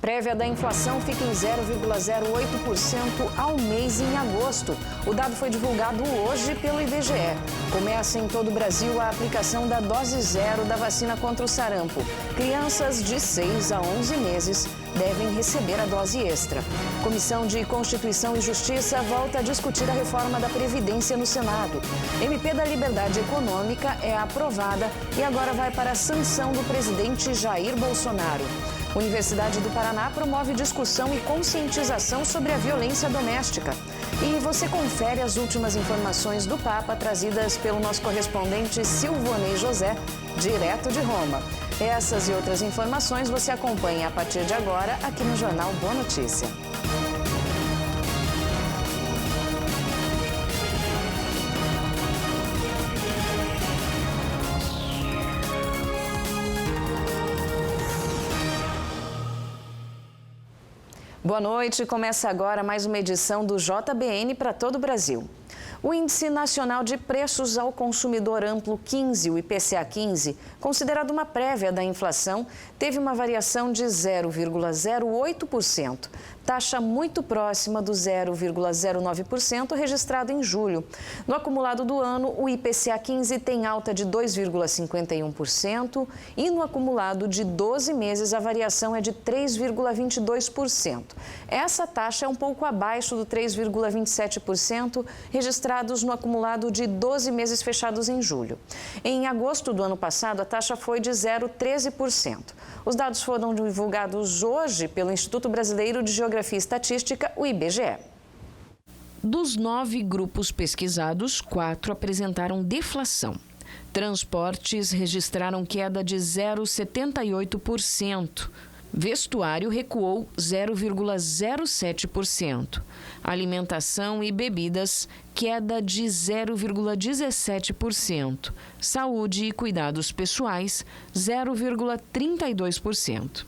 prévia da inflação fica em 0,08% ao mês em agosto. O dado foi divulgado hoje pelo IBGE. Começa em todo o Brasil a aplicação da dose zero da vacina contra o sarampo. Crianças de 6 a 11 meses devem receber a dose extra. Comissão de Constituição e Justiça volta a discutir a reforma da Previdência no Senado. MP da Liberdade Econômica é aprovada e agora vai para a sanção do presidente Jair Bolsonaro. Universidade do Paraná promove discussão e conscientização sobre a violência doméstica. E você confere as últimas informações do Papa trazidas pelo nosso correspondente Silvonei José, direto de Roma. Essas e outras informações você acompanha a partir de agora aqui no Jornal Boa Notícia. Boa noite, começa agora mais uma edição do JBN para todo o Brasil. O Índice Nacional de Preços ao Consumidor Amplo 15, o IPCA 15, considerado uma prévia da inflação, teve uma variação de 0,08%, taxa muito próxima do 0,09% registrado em julho. No acumulado do ano, o IPCA 15 tem alta de 2,51% e no acumulado de 12 meses a variação é de 3,22%. Essa taxa é um pouco abaixo do 3,27% registrados no acumulado de 12 meses fechados em julho. Em agosto do ano passado, a taxa foi de 0,13%. Os dados foram divulgados hoje pelo Instituto Brasileiro de Geografia e Estatística, o IBGE. Dos 9 grupos pesquisados, 4 apresentaram deflação. Transportes registraram queda de 0,78%. Vestuário recuou 0,07%. Alimentação e bebidas, queda de 0,17%. Saúde e cuidados pessoais, 0,32%.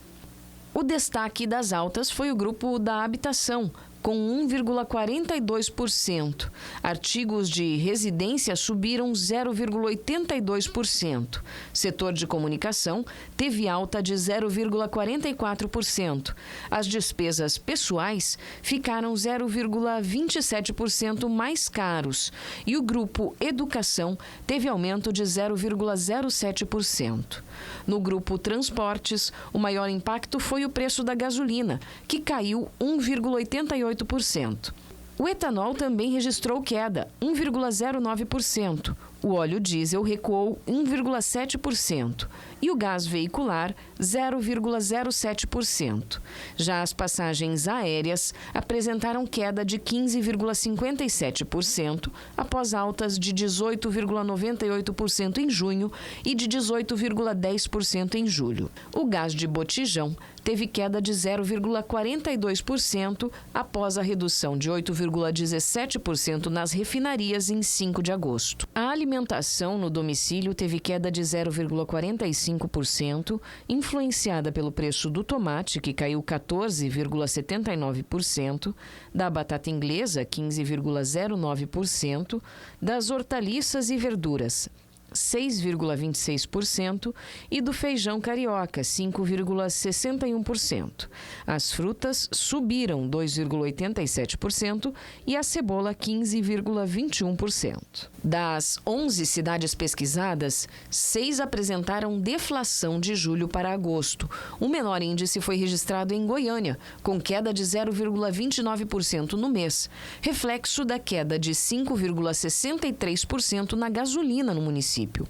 O destaque das altas foi o grupo da habitação, com 1,42%. Artigos de residência subiram 0,82%. Setor de comunicação teve alta de 0,44%. As despesas pessoais ficaram 0,27% mais caros. E o grupo educação teve aumento de 0,07%. No grupo transportes, o maior impacto foi o preço da gasolina, que caiu 1,88%. O etanol também registrou queda, 1,09%. O óleo diesel recuou 1,7% e o gás veicular 0,07%. Já as passagens aéreas apresentaram queda de 15,57% após altas de 18,98% em junho e de 18,10% em julho. O gás de botijão teve queda de 0,42% após a redução de 8,17% nas refinarias em 5 de agosto. A alimentação no domicílio teve queda de 0,45%, influenciada pelo preço do tomate, que caiu 14,79%, da batata inglesa, 15,09%, das hortaliças e verduras, 6,26% e do feijão carioca, 5,61%. As frutas subiram 2,87% e a cebola 15,21%. Das 11 cidades pesquisadas, 6 apresentaram deflação de julho para agosto. O menor índice foi registrado em Goiânia, com queda de 0,29% no mês, reflexo da queda de 5,63% na gasolina no município.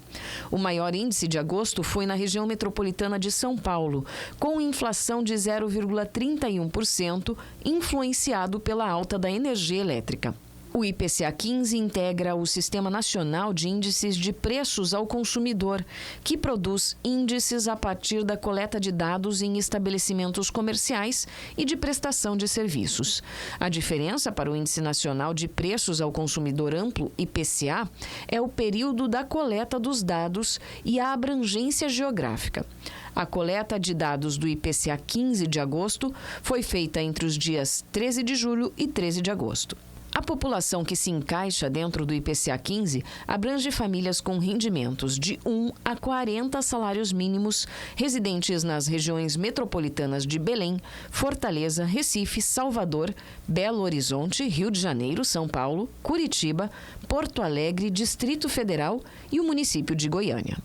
O maior índice de agosto foi na região metropolitana de São Paulo, com inflação de 0,31%, influenciado pela alta da energia elétrica. O IPCA 15 integra o Sistema Nacional de Índices de Preços ao Consumidor, que produz índices a partir da coleta de dados em estabelecimentos comerciais e de prestação de serviços. A diferença para o Índice Nacional de Preços ao Consumidor Amplo, IPCA, é o período da coleta dos dados e a abrangência geográfica. A coleta de dados do IPCA 15 de agosto foi feita entre os dias 13 de julho e 13 de agosto. A população que se encaixa dentro do IPCA 15 abrange famílias com rendimentos de 1 a 40 salários mínimos, residentes nas regiões metropolitanas de Belém, Fortaleza, Recife, Salvador, Belo Horizonte, Rio de Janeiro, São Paulo, Curitiba, Porto Alegre, Distrito Federal e o município de Goiânia.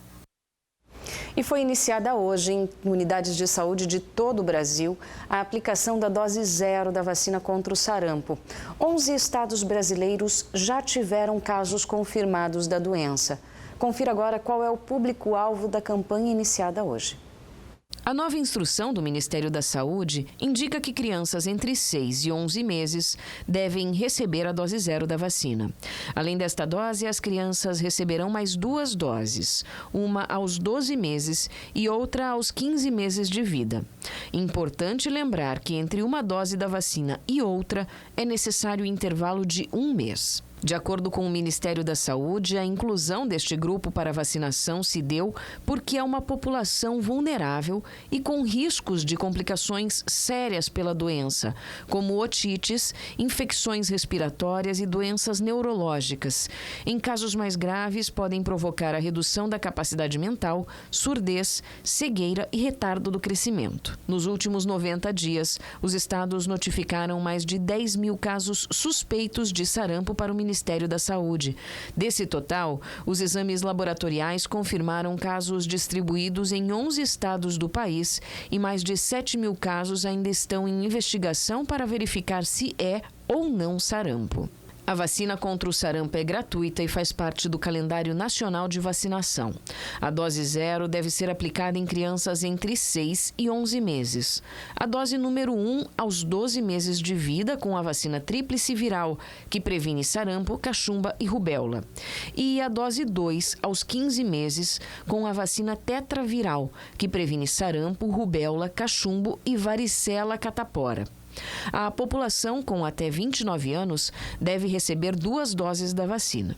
E foi iniciada hoje, em unidades de saúde de todo o Brasil, a aplicação da dose zero da vacina contra o sarampo. 11 estados brasileiros já tiveram casos confirmados da doença. Confira agora qual é o público-alvo da campanha iniciada hoje. A nova instrução do Ministério da Saúde indica que crianças entre 6 e 11 meses devem receber a dose zero da vacina. Além desta dose, as crianças receberão mais 2 doses, uma aos 12 meses e outra aos 15 meses de vida. Importante lembrar que entre uma dose da vacina e outra é necessário intervalo de 1 mês. De acordo com o Ministério da Saúde, a inclusão deste grupo para vacinação se deu porque é uma população vulnerável e com riscos de complicações sérias pela doença, como otites, infecções respiratórias e doenças neurológicas. Em casos mais graves, podem provocar a redução da capacidade mental, surdez, cegueira e retardo do crescimento. Nos últimos 90 dias, os estados notificaram mais de 10 mil casos suspeitos de sarampo para o Ministério da Saúde. Desse total, os exames laboratoriais confirmaram casos distribuídos em 11 estados do país e mais de 7 mil casos ainda estão em investigação para verificar se é ou não sarampo. A vacina contra o sarampo é gratuita e faz parte do calendário nacional de vacinação. A dose zero deve ser aplicada em crianças entre 6 e 11 meses. A dose número 1 aos 12 meses de vida com a vacina tríplice viral, que previne sarampo, cachumba e rubéola. E a dose 2 aos 15 meses com a vacina tetraviral, que previne sarampo, rubéola, cachumbo e varicela catapora. A população com até 29 anos deve receber 2 doses da vacina.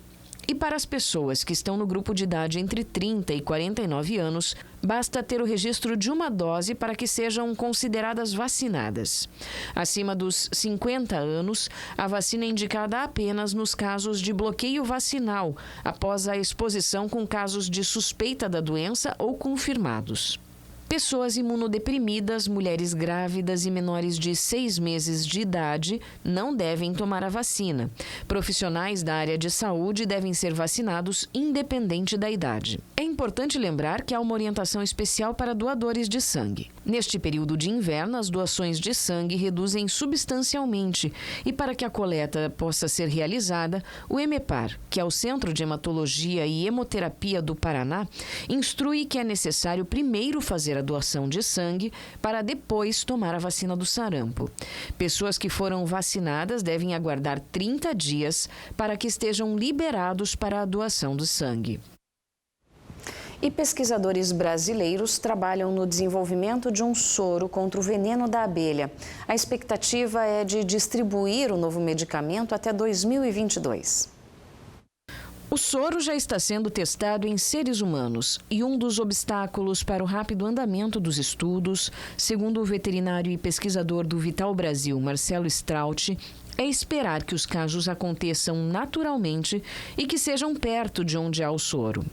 E para as pessoas que estão no grupo de idade entre 30 e 49 anos, basta ter o registro de uma dose para que sejam consideradas vacinadas. Acima dos 50 anos, a vacina é indicada apenas nos casos de bloqueio vacinal, após a exposição com casos de suspeita da doença ou confirmados. Pessoas imunodeprimidas, mulheres grávidas e menores de 6 meses de idade não devem tomar a vacina. Profissionais da área de saúde devem ser vacinados independente da idade. É importante lembrar que há uma orientação especial para doadores de sangue. Neste período de inverno, as doações de sangue reduzem substancialmente e para que a coleta possa ser realizada, o EMEPAR, que é o Centro de Hematologia e Hemoterapia do Paraná, instrui que é necessário primeiro fazer a doação de sangue para depois tomar a vacina do sarampo. Pessoas que foram vacinadas devem aguardar 30 dias para que estejam liberados para a doação do sangue. E pesquisadores brasileiros trabalham no desenvolvimento de um soro contra o veneno da abelha. A expectativa é de distribuir o novo medicamento até 2022. O soro já está sendo testado em seres humanos e um dos obstáculos para o rápido andamento dos estudos, segundo o veterinário e pesquisador do Vital Brasil, Marcelo Straut, é esperar que os casos aconteçam naturalmente e que sejam perto de onde há o soro.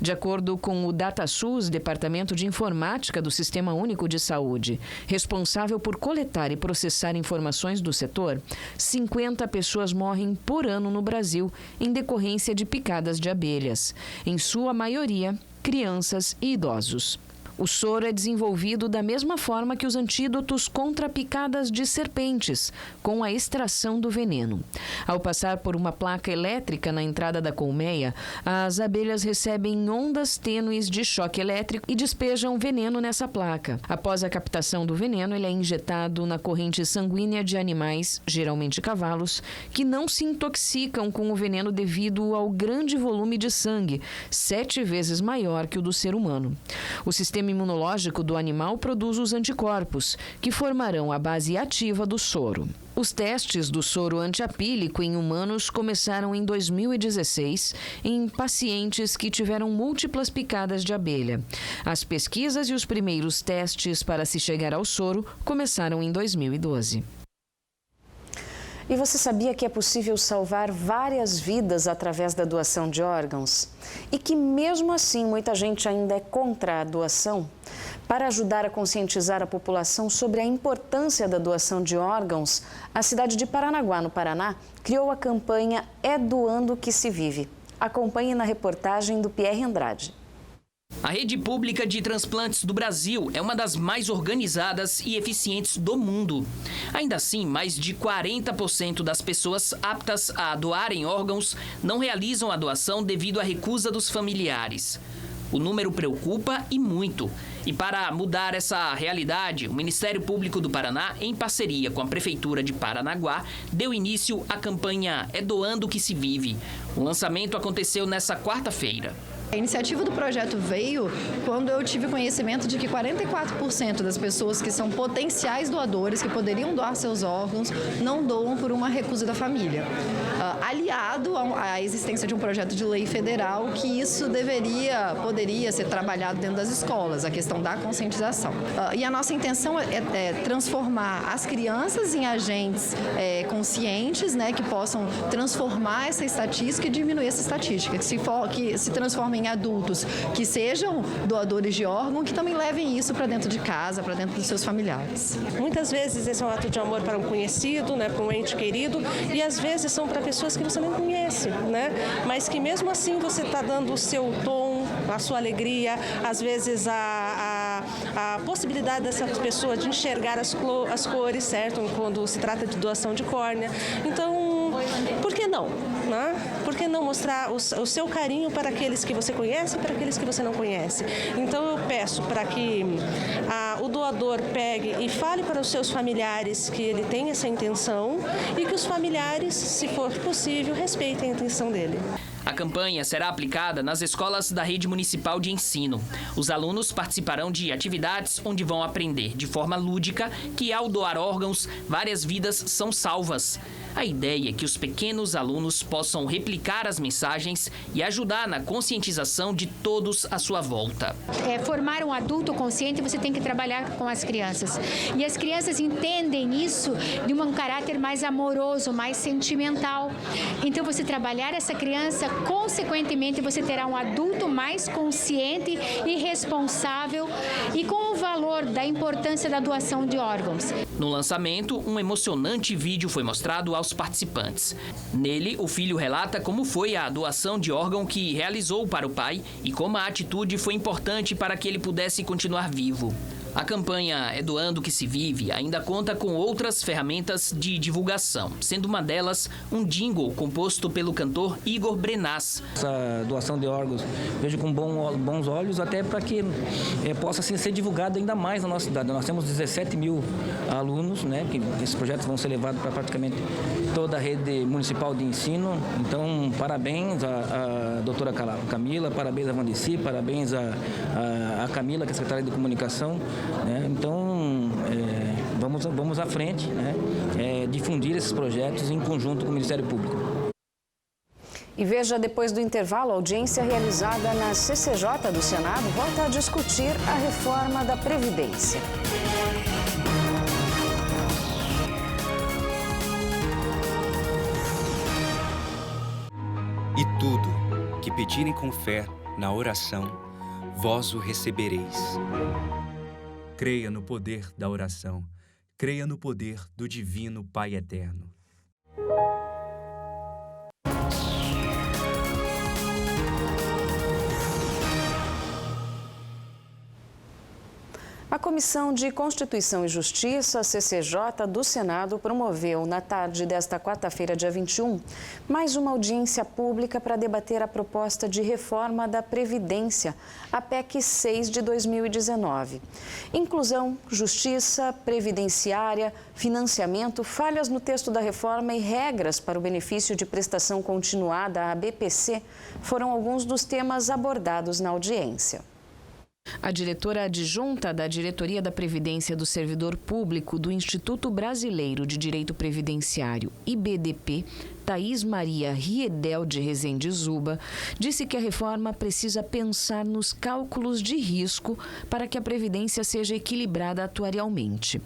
De acordo com o DataSUS, Departamento de Informática do Sistema Único de Saúde, responsável por coletar e processar informações do setor, 50 pessoas morrem por ano no Brasil em decorrência de picadas de abelhas, em sua maioria crianças e idosos. O soro é desenvolvido da mesma forma que os antídotos contra picadas de serpentes, com a extração do veneno. Ao passar por uma placa elétrica na entrada da colmeia, as abelhas recebem ondas tênues de choque elétrico e despejam veneno nessa placa. Após a captação do veneno, ele é injetado na corrente sanguínea de animais, geralmente cavalos, que não se intoxicam com o veneno devido ao grande volume de sangue, 7 vezes maior que o do ser humano. O sistema imunológico do animal produz os anticorpos, que formarão a base ativa do soro. Os testes do soro antiapílico em humanos começaram em 2016 em pacientes que tiveram múltiplas picadas de abelha. As pesquisas e os primeiros testes para se chegar ao soro começaram em 2012. E você sabia que é possível salvar várias vidas através da doação de órgãos? E que mesmo assim muita gente ainda é contra a doação? Para ajudar a conscientizar a população sobre a importância da doação de órgãos, a cidade de Paranaguá, no Paraná, criou a campanha É Doando que se Vive. Acompanhe na reportagem do Pierre Andrade. A rede pública de transplantes do Brasil é uma das mais organizadas e eficientes do mundo. Ainda assim, mais de 40% das pessoas aptas a doarem órgãos não realizam a doação devido à recusa dos familiares. O número preocupa e muito. E para mudar essa realidade, o Ministério Público do Paraná, em parceria com a Prefeitura de Paranaguá, deu início à campanha É Doando que se Vive. O lançamento aconteceu nesta quarta-feira. A iniciativa do projeto veio quando eu tive conhecimento de que 44% das pessoas que são potenciais doadores, que poderiam doar seus órgãos, não doam por uma recusa da família. Aliado à existência de um projeto de lei federal que isso poderia ser trabalhado dentro das escolas, a questão da conscientização. E a nossa intenção é transformar as crianças em agentes conscientes, né, que possam transformar essa estatística e diminuir essa estatística, que se transformem em adultos que sejam doadores de órgão, que também levem isso para dentro de casa, para dentro dos seus familiares. Muitas vezes esse é um ato de amor para um conhecido, né, para um ente querido, e às vezes são para pessoas que você não conhece, né, mas que mesmo assim você está dando o seu tom, a sua alegria, às vezes a possibilidade dessa pessoa de enxergar as cores, certo, quando se trata de doação de córnea. Então, por que não? Né? Por que não mostrar o seu carinho para aqueles que você conhece e para aqueles que você não conhece? Então eu peço para que o doador pegue e fale para os seus familiares que ele tem essa intenção e que os familiares, se for possível, respeitem a intenção dele. A campanha será aplicada nas escolas da rede municipal de ensino. Os alunos participarão de atividades onde vão aprender de forma lúdica que, ao doar órgãos, várias vidas são salvas. A ideia é que os pequenos alunos possam replicar as mensagens e ajudar na conscientização de todos à sua volta. Formar um adulto consciente, você tem que trabalhar com as crianças. E as crianças entendem isso de um caráter mais amoroso, mais sentimental. Então, você trabalhar essa criança, consequentemente, você terá um adulto mais consciente e responsável e com o valor da importância da doação de órgãos. No lançamento, um emocionante vídeo foi mostrado aos participantes. Nele, o filho relata como foi a doação de órgão que realizou para o pai e como a atitude foi importante para que ele pudesse continuar vivo. A campanha É Doando que se Vive ainda conta com outras ferramentas de divulgação, sendo uma delas um jingle composto pelo cantor Igor Brenaz. Essa doação de órgãos vejo com bons olhos, até para que possa assim, ser divulgado ainda mais na nossa cidade. Nós temos 17 mil alunos, né, que esses projetos vão ser levados para praticamente toda a rede municipal de ensino. Então, parabéns à doutora Camila, parabéns à Vandeci, parabéns à Camila, que é secretária de comunicação. Então, vamos à frente, né? Difundir esses projetos em conjunto com o Ministério Público. E veja, depois do intervalo, a audiência realizada na CCJ do Senado volta a discutir a reforma da Previdência. E tudo que pedirem com fé na oração, vós o recebereis. Creia no poder da oração. Creia no poder do Divino Pai Eterno. A Comissão de Constituição e Justiça, CCJ, do Senado, promoveu na tarde desta quarta-feira, dia 21, mais uma audiência pública para debater a proposta de reforma da Previdência, a PEC 6 de 2019. Inclusão, justiça, previdenciária, financiamento, falhas no texto da reforma e regras para o benefício de prestação continuada, a BPC, foram alguns dos temas abordados na audiência. A diretora adjunta da Diretoria da Previdência do Servidor Público do Instituto Brasileiro de Direito Previdenciário, IBDP, Thaís Maria Riedel de Rezende Zuba, disse que a reforma precisa pensar nos cálculos de risco para que a Previdência seja equilibrada atuarialmente.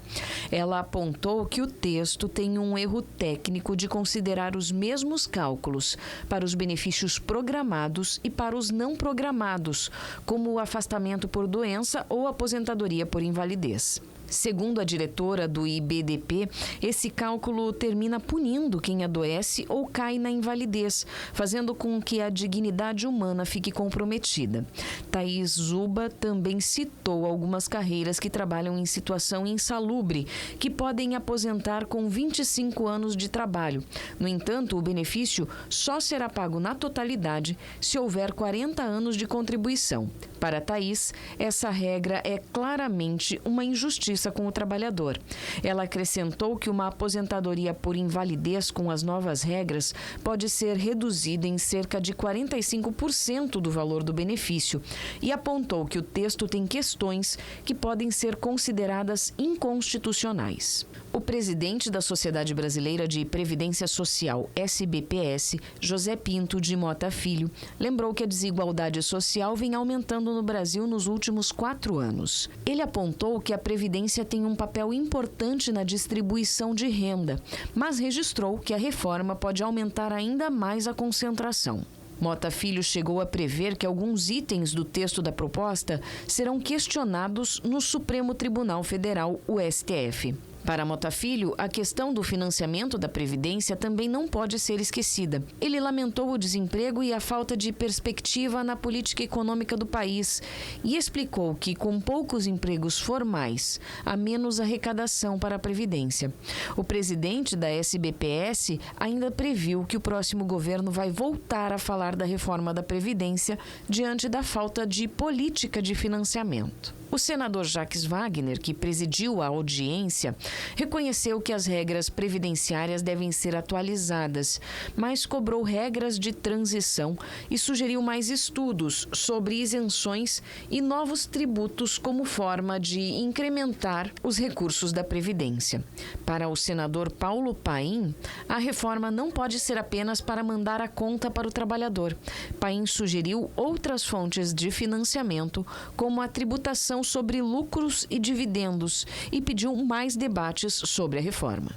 Ela apontou que o texto tem um erro técnico de considerar os mesmos cálculos para os benefícios programados e para os não programados, como o afastamento por doença ou aposentadoria por invalidez. Segundo a diretora do IBDP, esse cálculo termina punindo quem adoece ou cai na invalidez, fazendo com que a dignidade humana fique comprometida. Thaís Zuba também citou algumas carreiras que trabalham em situação insalubre, que podem aposentar com 25 anos de trabalho. No entanto, o benefício só será pago na totalidade se houver 40 anos de contribuição. Para Thaís, essa regra é claramente uma injustiça com o trabalhador. Ela acrescentou que uma aposentadoria por invalidez com as novas regras pode ser reduzida em cerca de 45% do valor do benefício e apontou que o texto tem questões que podem ser consideradas inconstitucionais. O presidente da Sociedade Brasileira de Previdência Social, SBPS, José Pinto de Mota Filho, lembrou que a desigualdade social vem aumentando no Brasil nos últimos 4 anos. Ele apontou que a Previdência tem um papel importante na distribuição de renda, mas registrou que a reforma pode aumentar ainda mais a concentração. Mota Filho chegou a prever que alguns itens do texto da proposta serão questionados no Supremo Tribunal Federal, o STF. Para Mota Filho, a questão do financiamento da Previdência também não pode ser esquecida. Ele lamentou o desemprego e a falta de perspectiva na política econômica do país e explicou que, com poucos empregos formais, há menos arrecadação para a Previdência. O presidente da SBPS ainda previu que o próximo governo vai voltar a falar da reforma da Previdência diante da falta de política de financiamento. O senador Jacques Wagner, que presidiu a audiência, reconheceu que as regras previdenciárias devem ser atualizadas, mas cobrou regras de transição e sugeriu mais estudos sobre isenções e novos tributos como forma de incrementar os recursos da Previdência. Para o senador Paulo Paim, a reforma não pode ser apenas para mandar a conta para o trabalhador. Paim sugeriu outras fontes de financiamento, como a tributação sobre lucros e dividendos, e pediu mais debates sobre a reforma.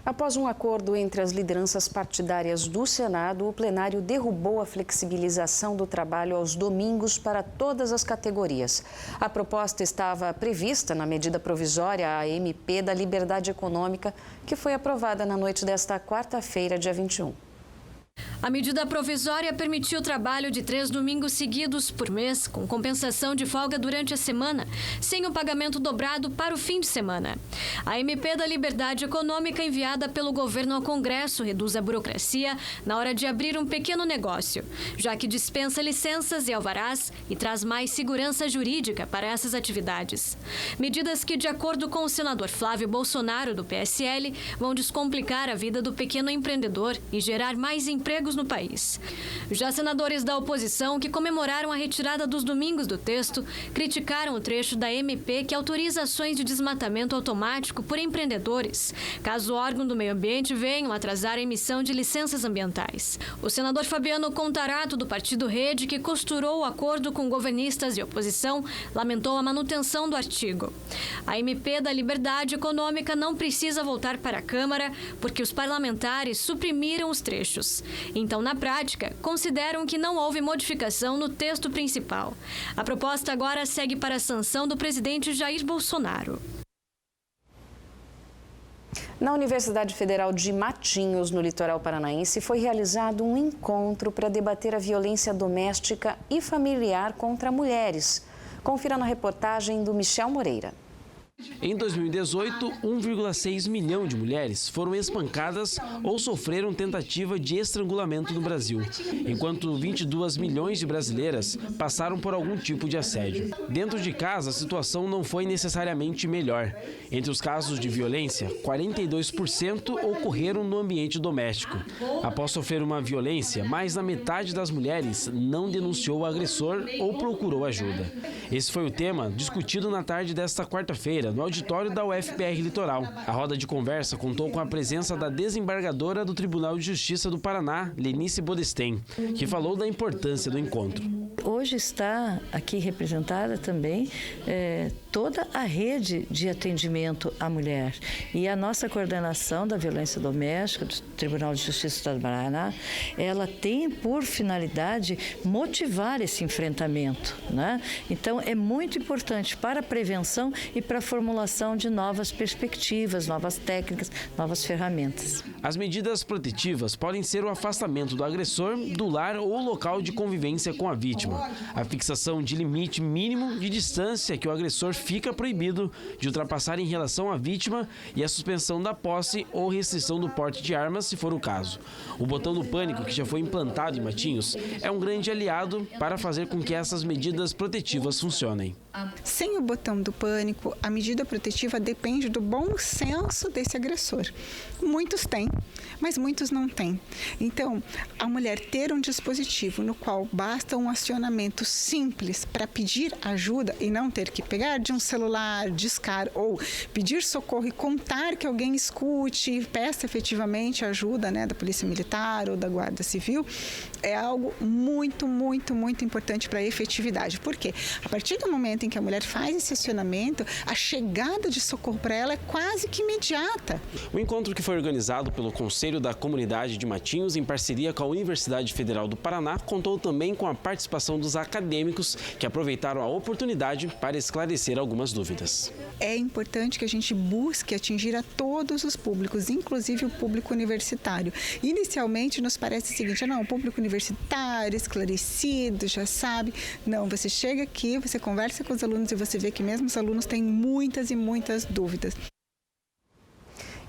Após um acordo entre as lideranças partidárias do Senado, o plenário derrubou a flexibilização do trabalho aos domingos para todas as categorias. A proposta estava prevista na medida provisória, a MP da Liberdade Econômica, que foi aprovada na noite desta quarta-feira, dia 21. A medida provisória permitiu o trabalho de 3 domingos seguidos por mês, com compensação de folga durante a semana, sem o pagamento dobrado para o fim de semana. A MP da Liberdade Econômica enviada pelo governo ao Congresso reduz a burocracia na hora de abrir um pequeno negócio, já que dispensa licenças e alvarás e traz mais segurança jurídica para essas atividades. Medidas que, de acordo com o senador Flávio Bolsonaro, do PSL, vão descomplicar a vida do pequeno empreendedor e gerar mais empregos no país. Já senadores da oposição, que comemoraram a retirada dos domingos do texto, criticaram o trecho da MP que autoriza ações de desmatamento automático por empreendedores, caso o órgão do meio ambiente venha atrasar a emissão de licenças ambientais. O senador Fabiano Contarato, do Partido Rede, que costurou o acordo com governistas e oposição, lamentou a manutenção do artigo. A MP da Liberdade Econômica não precisa voltar para a Câmara porque os parlamentares suprimiram os trechos. Então, na prática, consideram que não houve modificação no texto principal. A proposta agora segue para a sanção do presidente Jair Bolsonaro. Na Universidade Federal de Matinhos, no litoral paranaense, foi realizado um encontro para debater a violência doméstica e familiar contra mulheres. Confira na reportagem do Michel Moreira. Em 2018, 1,6 milhão de mulheres foram espancadas ou sofreram tentativa de estrangulamento no Brasil, enquanto 22 milhões de brasileiras passaram por algum tipo de assédio. Dentro de casa, a situação não foi necessariamente melhor. Entre os casos de violência, 42% ocorreram no ambiente doméstico. Após sofrer uma violência, mais da metade das mulheres não denunciou o agressor ou procurou ajuda. Esse foi o tema discutido na tarde desta quarta-feira quinta-feira, no auditório da UFPR Litoral. A roda de conversa contou com a presença da desembargadora do Tribunal de Justiça do Paraná, Lenice Bodesten, que falou da importância do encontro. Hoje está aqui representada também toda a rede de atendimento à mulher. E a nossa coordenação da violência doméstica do Tribunal de Justiça do Paraná, ela tem por finalidade motivar esse enfrentamento, né? Então, é muito importante para a prevenção e para a formulação de novas perspectivas, novas técnicas, novas ferramentas. As medidas protetivas podem ser o afastamento do agressor do lar ou local de convivência com a vítima, a fixação de limite mínimo de distância que o agressor fica proibido de ultrapassar em relação à vítima e a suspensão da posse ou restrição do porte de armas, se for o caso. O botão do pânico, que já foi implantado em Matinhos, é um grande aliado para fazer com que essas medidas protetivas funcionem. Sem o botão do pânico, a medida protetiva depende do bom senso desse agressor. Muitos têm, mas muitos não têm. Então, a mulher ter um dispositivo no qual basta um acionamento simples para pedir ajuda e não ter que pegar de um celular, discar ou pedir socorro e contar que alguém escute e peça efetivamente ajuda, né, da Polícia Militar ou da Guarda Civil, é algo muito, muito, muito importante para a efetividade. Por quê? A partir do momento em que a mulher faz esse acionamento, a chegada de socorro para ela é quase que imediata. O encontro, que foi organizado pelo Conselho da Comunidade de Matinhos, em parceria com a Universidade Federal do Paraná, contou também com a participação dos acadêmicos que aproveitaram a oportunidade para esclarecer algumas dúvidas. É importante que a gente busque atingir a todos os públicos, inclusive o público universitário. Inicialmente nos parece o seguinte, não, o público universitário, esclarecido, já sabe. Não, você chega aqui, você conversa com os alunos e você vê que mesmo os alunos têm muitas e muitas dúvidas.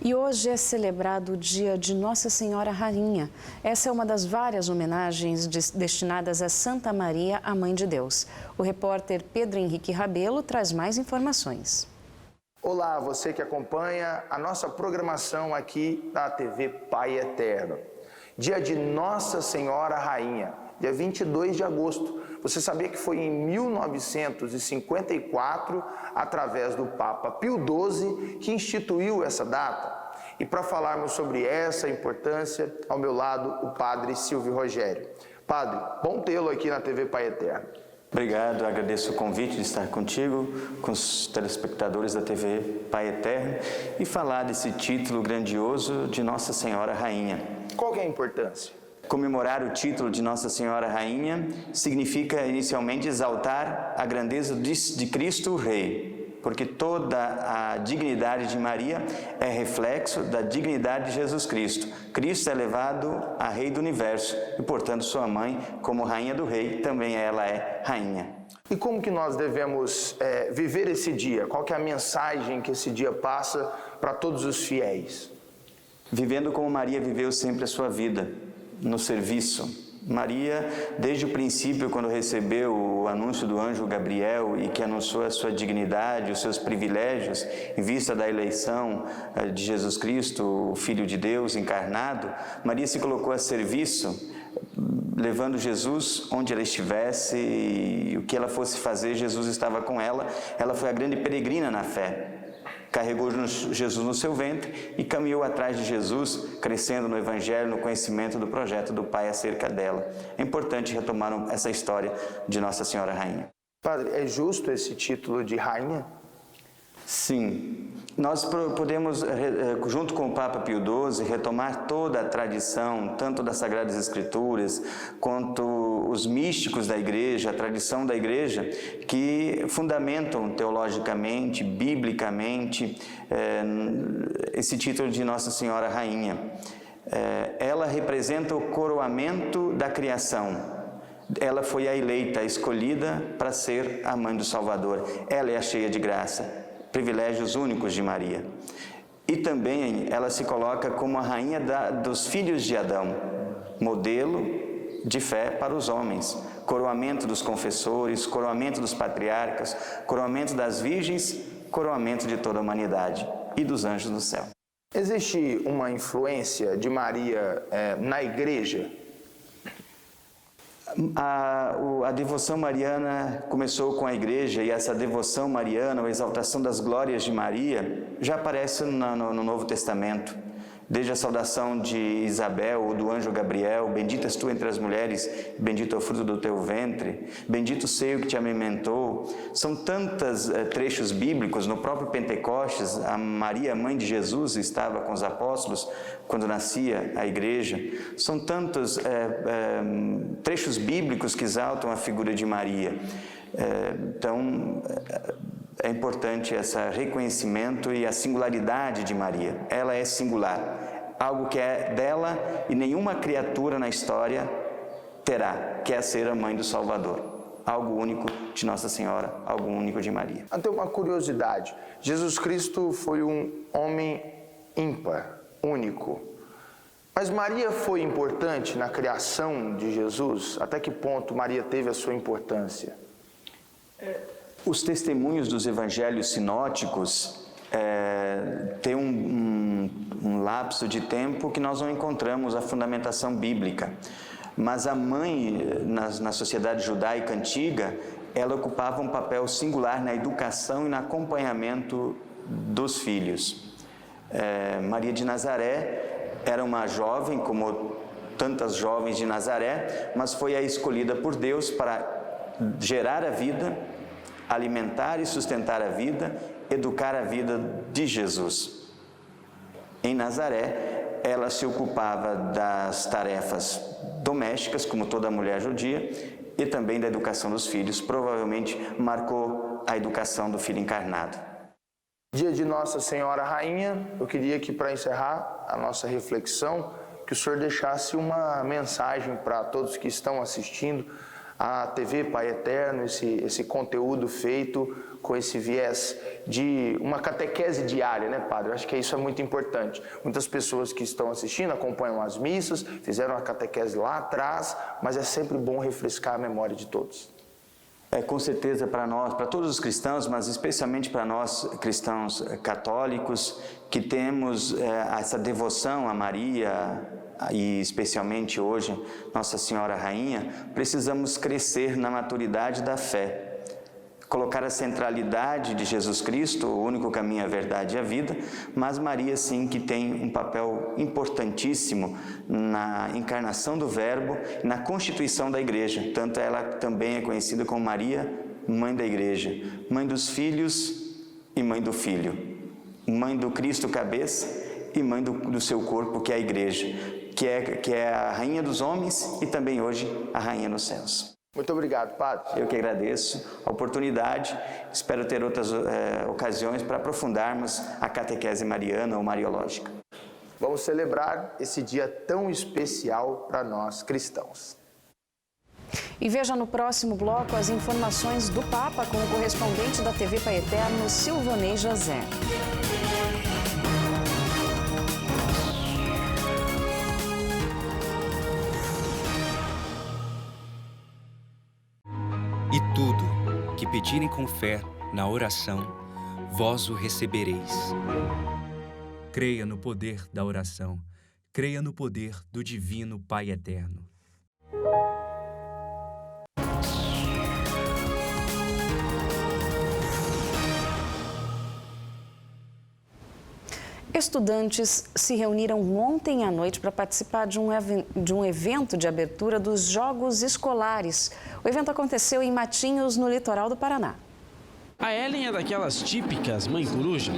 E hoje é celebrado o dia de Nossa Senhora Rainha. Essa é uma das várias homenagens destinadas a Santa Maria, a Mãe de Deus. O repórter Pedro Henrique Rabelo traz mais informações. Olá, você que acompanha a nossa programação aqui da TV Pai Eterno. Dia de Nossa Senhora Rainha, dia 22 de agosto. Você sabia que foi em 1954, através do Papa Pio XII, que instituiu essa data? E para falarmos sobre essa importância, ao meu lado, o Padre Silvio Rogério. Padre, bom tê-lo aqui na TV Pai Eterno. Obrigado, agradeço o convite de estar contigo, com os telespectadores da TV Pai Eterno e falar desse título grandioso de Nossa Senhora Rainha. Qual que é a importância? Comemorar o título de Nossa Senhora Rainha significa inicialmente exaltar a grandeza de Cristo Rei, porque toda a dignidade de Maria é reflexo da dignidade de Jesus Cristo. Cristo é elevado a Rei do Universo e, portanto, sua mãe, como Rainha do Rei, também ela é Rainha. E como que nós devemos viver esse dia? Qual que é a mensagem que esse dia passa para todos os fiéis? Vivendo como Maria viveu sempre a sua vida, no serviço. Maria, desde o princípio, quando recebeu o anúncio do anjo Gabriel e que anunciou a sua dignidade, os seus privilégios, em vista da eleição de Jesus Cristo, o Filho de Deus encarnado, Maria se colocou a serviço, levando Jesus onde ela estivesse e o que ela fosse fazer, Jesus estava com ela. Ela foi a grande peregrina na fé. Carregou Jesus no seu ventre e caminhou atrás de Jesus, crescendo no Evangelho, no conhecimento do projeto do Pai acerca dela. É importante retomar essa história de Nossa Senhora Rainha. Padre, é justo esse título de Rainha? Sim. Nós podemos, junto com o Papa Pio XII, retomar toda a tradição, tanto das Sagradas Escrituras, quanto os místicos da Igreja, a tradição da Igreja, que fundamentam teologicamente, biblicamente, esse título de Nossa Senhora Rainha. Ela representa o coroamento da criação. Ela foi a eleita, a escolhida para ser a mãe do Salvador. Ela é a cheia de graça. Privilégios únicos de Maria. E também ela se coloca como a rainha dos filhos de Adão, modelo de fé para os homens, coroamento dos confessores, coroamento dos patriarcas, coroamento das virgens, coroamento de toda a humanidade e dos anjos do céu. Existe uma influência de Maria na Igreja? A devoção mariana começou com a igreja, e essa devoção mariana, a exaltação das glórias de Maria, já aparece no Novo Testamento. Desde a saudação de Isabel ou do anjo Gabriel: bendita és tu entre as mulheres, bendito é o fruto do teu ventre, bendito o seio que te amamentou. São tantos trechos bíblicos. No próprio Pentecostes, a Maria, mãe de Jesus, estava com os apóstolos quando nascia a igreja. São tantos trechos bíblicos que exaltam a figura de Maria. Então, é importante esse reconhecimento e a singularidade de Maria. Ela é singular, algo que é dela e nenhuma criatura na história terá, que é ser a mãe do Salvador. Algo único de Nossa Senhora, algo único de Maria. Até uma curiosidade: Jesus Cristo foi um homem ímpar, único. Mas Maria foi importante na criação de Jesus? Até que ponto Maria teve a sua importância? Os testemunhos dos evangelhos sinóticos têm um lapso de tempo que nós não encontramos a fundamentação bíblica. Mas a mãe, na sociedade judaica antiga, ela ocupava um papel singular na educação e no acompanhamento dos filhos. Maria de Nazaré era uma jovem, como tantas jovens de Nazaré, mas foi a escolhida por Deus para gerar a vida, alimentar e sustentar a vida, educar a vida de Jesus. Em Nazaré, ela se ocupava das tarefas domésticas, como toda mulher judia, e também da educação dos filhos. Provavelmente marcou a educação do Filho encarnado. Dia de Nossa Senhora Rainha, eu queria que, para encerrar a nossa reflexão, que o senhor deixasse uma mensagem para todos que estão assistindo a TV Pai Eterno, esse conteúdo feito com esse viés de uma catequese diária, né, padre? Eu acho que isso é muito importante. Muitas pessoas que estão assistindo acompanham as missas, fizeram a catequese lá atrás, mas é sempre bom refrescar a memória de todos. Com certeza, para nós, para todos os cristãos, mas especialmente para nós cristãos católicos, que temos essa devoção a Maria, e especialmente hoje Nossa Senhora Rainha, precisamos crescer na maturidade da fé, colocar a centralidade de Jesus Cristo, o único caminho, a verdade e a vida, mas Maria sim que tem um papel importantíssimo na encarnação do Verbo e na constituição da Igreja. Tanto ela também é conhecida como Maria, mãe da Igreja, mãe dos filhos e mãe do Filho, mãe do Cristo cabeça e mãe do seu corpo, que é a Igreja, que é a rainha dos homens e também hoje a rainha nos céus. Muito obrigado, padre. Eu que agradeço a oportunidade, espero ter outras ocasiões para aprofundarmos a catequese mariana ou mariológica. Vamos celebrar esse dia tão especial para nós cristãos. E veja no próximo bloco as informações do Papa com o correspondente da TV Pai Eterno, Silvanei José. E tudo que pedirem com fé na oração, vós o recebereis. Creia no poder da oração. Creia no poder do Divino Pai Eterno. Estudantes se reuniram ontem à noite para participar de um evento de abertura dos Jogos Escolares. O evento aconteceu em Matinhos, no litoral do Paraná. A Ellen é daquelas típicas mãe coruja.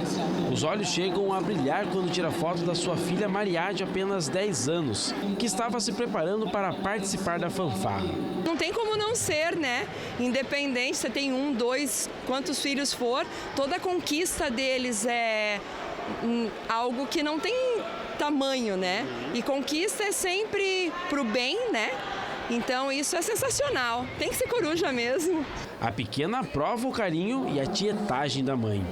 Os olhos chegam a brilhar quando tira foto da sua filha Maria, de apenas 10 anos, que estava se preparando para participar da fanfarra. Não tem como não ser, né? Independente, você tem 1, 2, quantos filhos for, toda a conquista deles é algo que não tem tamanho, né? E conquista é sempre pro bem, né? Então isso é sensacional, tem que ser coruja mesmo. A pequena prova o carinho e a tietagem da mãe.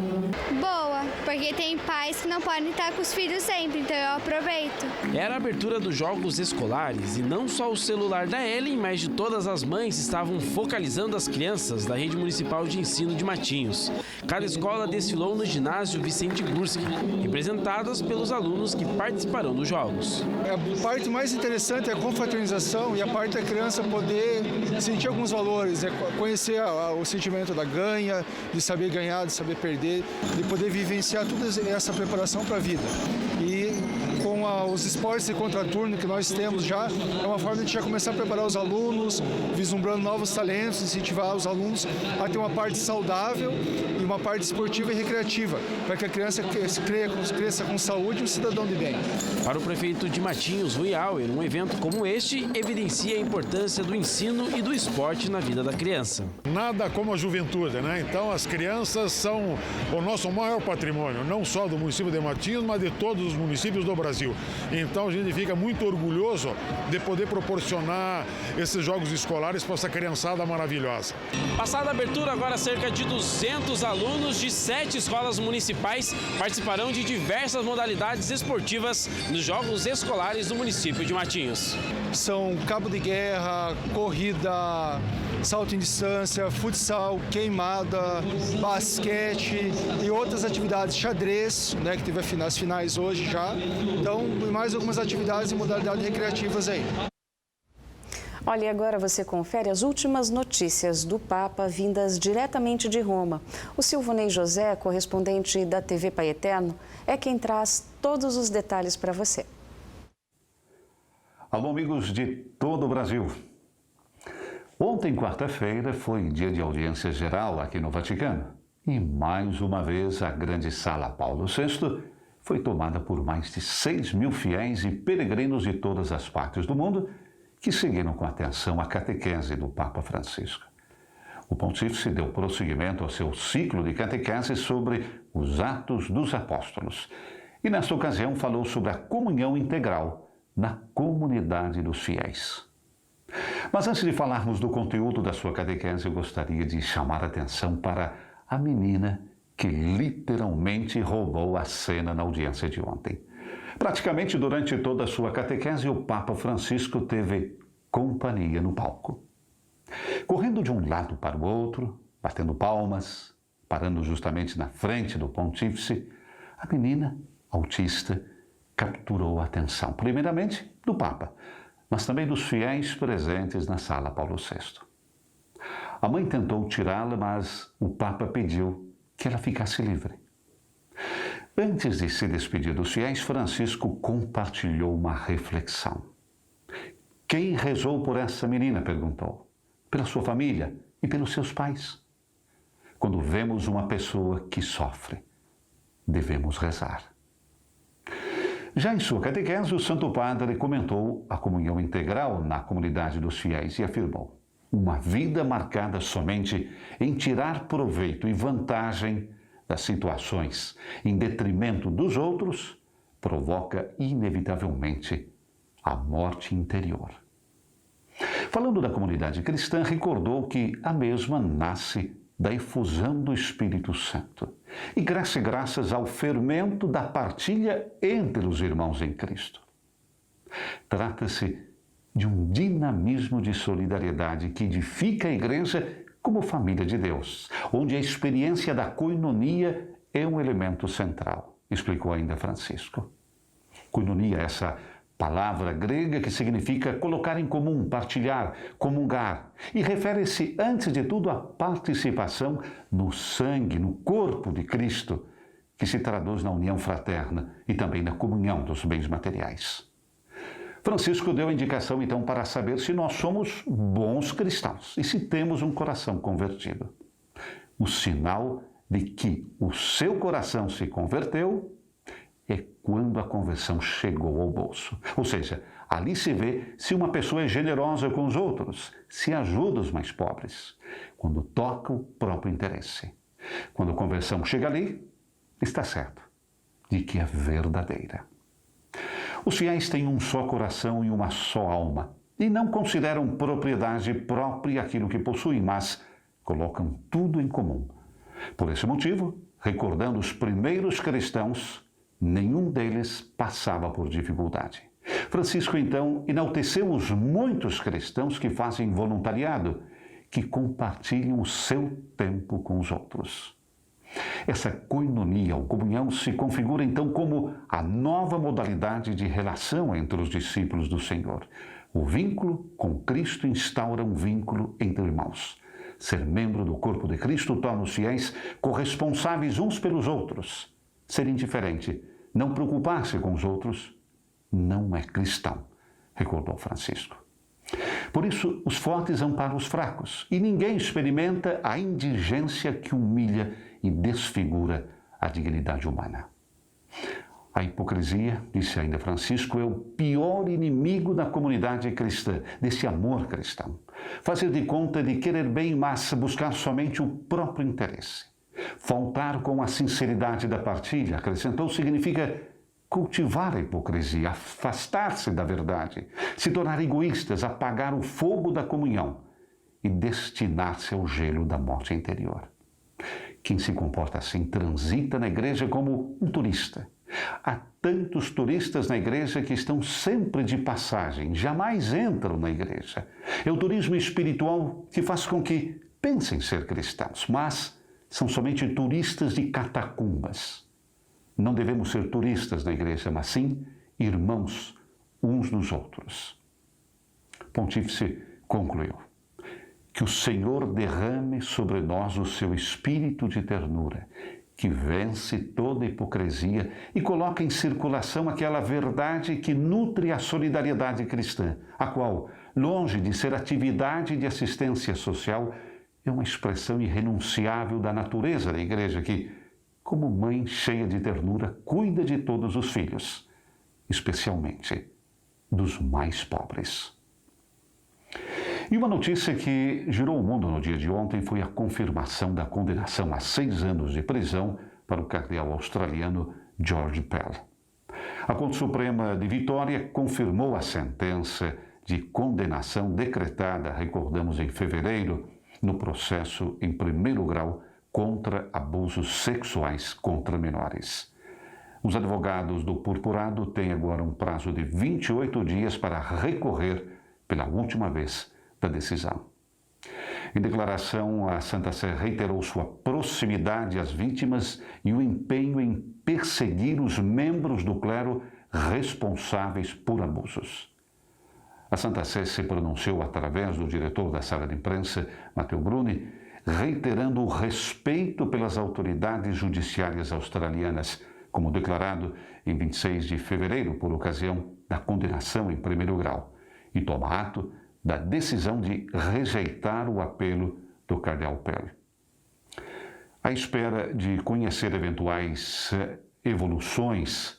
Boa, boa, porque tem pais que não podem estar com os filhos sempre, então eu aproveito. Era a abertura dos jogos escolares e não só o celular da Ellen, mas de todas as mães estavam focalizando as crianças da Rede Municipal de Ensino de Matinhos. Cada escola desfilou no ginásio Vicente Gurski, representadas pelos alunos que participarão dos jogos. A parte mais interessante é a confraternização e a parte da criança poder sentir alguns valores, conhecer o sentimento da ganha, de saber ganhar, de saber perder, de poder vivenciar toda essa preparação para a vida. E com os esportes de contraturno que nós temos já, é uma forma de já começar a preparar os alunos, vislumbrando novos talentos, incentivar os alunos a ter uma parte saudável e uma parte esportiva e recreativa, para que a criança cresça com saúde e um cidadão de bem. Para o prefeito de Matinhos, Rui Auer, um evento como este evidencia a importância do ensino e do esporte na vida da criança. Nada como a juventude, né? Então as crianças são o nosso maior patrimônio, não só do município de Matinhos, mas de todos os municípios do Brasil. Então a gente fica muito orgulhoso de poder proporcionar esses jogos escolares para essa criançada maravilhosa. Passada a abertura, agora cerca de 200 alunos de 7 escolas municipais participarão de diversas modalidades esportivas nos Jogos Escolares do município de Matinhos. São cabo de guerra, corrida, salto em distância, futsal, queimada, basquete e outras atividades, xadrez, né, que teve as finais hoje já. Então, mais algumas atividades e modalidades recreativas aí. Olha, e agora você confere as últimas notícias do Papa vindas diretamente de Roma. O Silvonei José, correspondente da TV Pai Eterno, é quem traz todos os detalhes para você. Alô, amigos de todo o Brasil. Ontem, quarta-feira, foi dia de audiência geral aqui no Vaticano. E mais uma vez a grande sala Paulo VI foi tomada por mais de 6 mil fiéis e peregrinos de todas as partes do mundo que seguiram com atenção a catequese do Papa Francisco. O pontífice deu prosseguimento ao seu ciclo de catequese sobre os Atos dos Apóstolos e, nesta ocasião, falou sobre a comunhão integral na comunidade dos fiéis. Mas antes de falarmos do conteúdo da sua catequese, eu gostaria de chamar a atenção para a menina que literalmente roubou a cena na audiência de ontem. Praticamente durante toda a sua catequese, o Papa Francisco teve companhia no palco. Correndo de um lado para o outro, batendo palmas, parando justamente na frente do pontífice, a menina autista capturou a atenção, primeiramente do Papa, mas também dos fiéis presentes na sala Paulo VI. A mãe tentou tirá-la, mas o Papa pediu que ela ficasse livre. Antes de se despedir dos fiéis, Francisco compartilhou uma reflexão. Quem rezou por essa menina? Perguntou. Pela sua família e pelos seus pais. Quando vemos uma pessoa que sofre, devemos rezar. Já em sua catequese, o Santo Padre comentou a comunhão integral na comunidade dos fiéis e afirmou: uma vida marcada somente em tirar proveito e vantagem das situações em detrimento dos outros provoca inevitavelmente a morte interior. Falando da comunidade cristã, recordou que a mesma nasce da efusão do Espírito Santo e cresce graças ao fermento da partilha entre os irmãos em Cristo. Trata-se de um dinamismo de solidariedade que edifica a igreja como família de Deus, onde a experiência da coinonia é um elemento central, explicou ainda Francisco. Coinonia é essa palavra grega que significa colocar em comum, partilhar, comungar, e refere-se, antes de tudo, à participação no sangue, no corpo de Cristo, que se traduz na união fraterna e também na comunhão dos bens materiais. Francisco deu a indicação, então, para saber se nós somos bons cristãos e se temos um coração convertido. O sinal de que o seu coração se converteu é quando a conversão chegou ao bolso. Ou seja, ali se vê se uma pessoa é generosa com os outros, se ajuda os mais pobres, quando toca o próprio interesse. Quando a conversão chega ali, está certo de que é verdadeira. Os fiéis têm um só coração e uma só alma, e não consideram propriedade própria aquilo que possuem, mas colocam tudo em comum. Por esse motivo, recordando os primeiros cristãos, nenhum deles passava por dificuldade. Francisco, então, enalteceu os muitos cristãos que fazem voluntariado, que compartilham o seu tempo com os outros. Essa coinonia ou comunhão se configura, então, como a nova modalidade de relação entre os discípulos do Senhor. O vínculo com Cristo instaura um vínculo entre irmãos. Ser membro do corpo de Cristo torna os fiéis corresponsáveis uns pelos outros. Ser indiferente, não preocupar-se com os outros, não é cristão, recordou Francisco. Por isso, os fortes amparam os fracos, e ninguém experimenta a indigência que humilha e desfigura a dignidade humana. A hipocrisia, disse ainda Francisco, é o pior inimigo da comunidade cristã, desse amor cristão. Fazer de conta de querer bem, mas buscar somente o próprio interesse. Faltar com a sinceridade da partilha, acrescentou, significa cultivar a hipocrisia, afastar-se da verdade, se tornar egoístas, apagar o fogo da comunhão e destinar-se ao gelo da morte interior. Quem se comporta assim transita na igreja como um turista. Há tantos turistas na igreja que estão sempre de passagem, jamais entram na igreja. É o turismo espiritual que faz com que pensem ser cristãos, mas são somente turistas de catacumbas. Não devemos ser turistas na igreja, mas sim irmãos uns dos outros. O Pontífice concluiu: que o Senhor derrame sobre nós o seu espírito de ternura, que vence toda hipocrisia e coloca em circulação aquela verdade que nutre a solidariedade cristã, a qual, longe de ser atividade de assistência social, é uma expressão irrenunciável da natureza da igreja que, como mãe cheia de ternura, cuida de todos os filhos, especialmente dos mais pobres. E uma notícia que girou o mundo no dia de ontem foi a confirmação da condenação a 6 anos de prisão para o cardeal australiano George Pell. A Corte Suprema de Vitória confirmou a sentença de condenação decretada, recordamos, em fevereiro, no processo em primeiro grau contra abusos sexuais contra menores. Os advogados do purpurado têm agora um prazo de 28 dias para recorrer pela última vez da decisão. Em declaração, a Santa Sé reiterou sua proximidade às vítimas e o empenho em perseguir os membros do clero responsáveis por abusos. A Santa Sé se pronunciou através do diretor da sala de imprensa, Matteo Bruni, reiterando o respeito pelas autoridades judiciárias australianas, como declarado em 26 de fevereiro por ocasião da condenação em primeiro grau, e toma ato da decisão de rejeitar o apelo do cardeal Pell. À espera de conhecer eventuais evoluções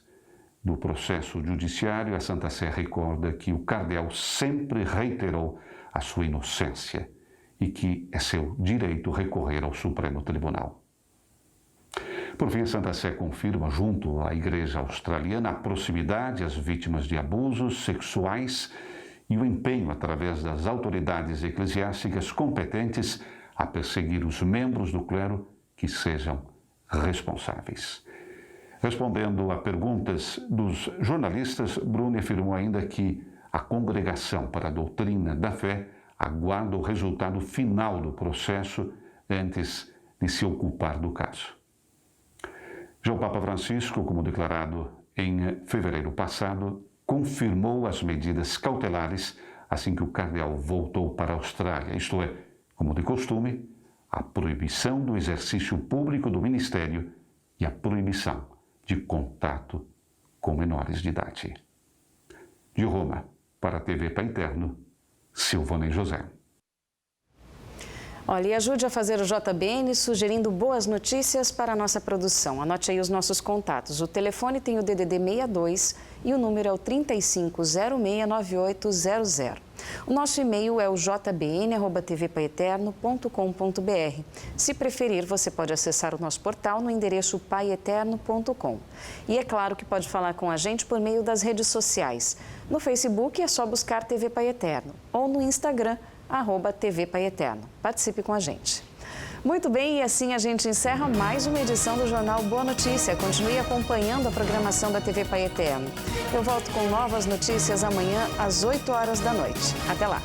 do processo judiciário, a Santa Sé recorda que o cardeal sempre reiterou a sua inocência e que é seu direito recorrer ao Supremo Tribunal. Por fim, a Santa Sé confirma, junto à Igreja Australiana, a proximidade às vítimas de abusos sexuais e o empenho, através das autoridades eclesiásticas competentes, a perseguir os membros do clero que sejam responsáveis. Respondendo a perguntas dos jornalistas, Bruni afirmou ainda que a Congregação para a Doutrina da Fé aguarda o resultado final do processo antes de se ocupar do caso. Já o Papa Francisco, como declarado em fevereiro passado, confirmou as medidas cautelares assim que o cardeal voltou para a Austrália, isto é, como de costume, a proibição do exercício público do ministério e a proibição de contato com menores de idade. De Roma, para a TV Pai Eterno, Silvana José. Olha, e ajude a fazer o JBN sugerindo boas notícias para a nossa produção. Anote aí os nossos contatos. O telefone tem o DDD 62 e o número é o 35069800. O nosso e-mail é o jbn@tvpaeterno.com.br. Se preferir, você pode acessar o nosso portal no endereço paieterno.com. E é claro que pode falar com a gente por meio das redes sociais. No Facebook é só buscar TV Pai Eterno ou no Instagram, @TV Pai Eterno. Participe com a gente. Muito bem, e assim a gente encerra mais uma edição do Jornal Boa Notícia. Continue acompanhando a programação da TV Pai Eterno. Eu volto com novas notícias amanhã às 8 horas da noite. Até lá!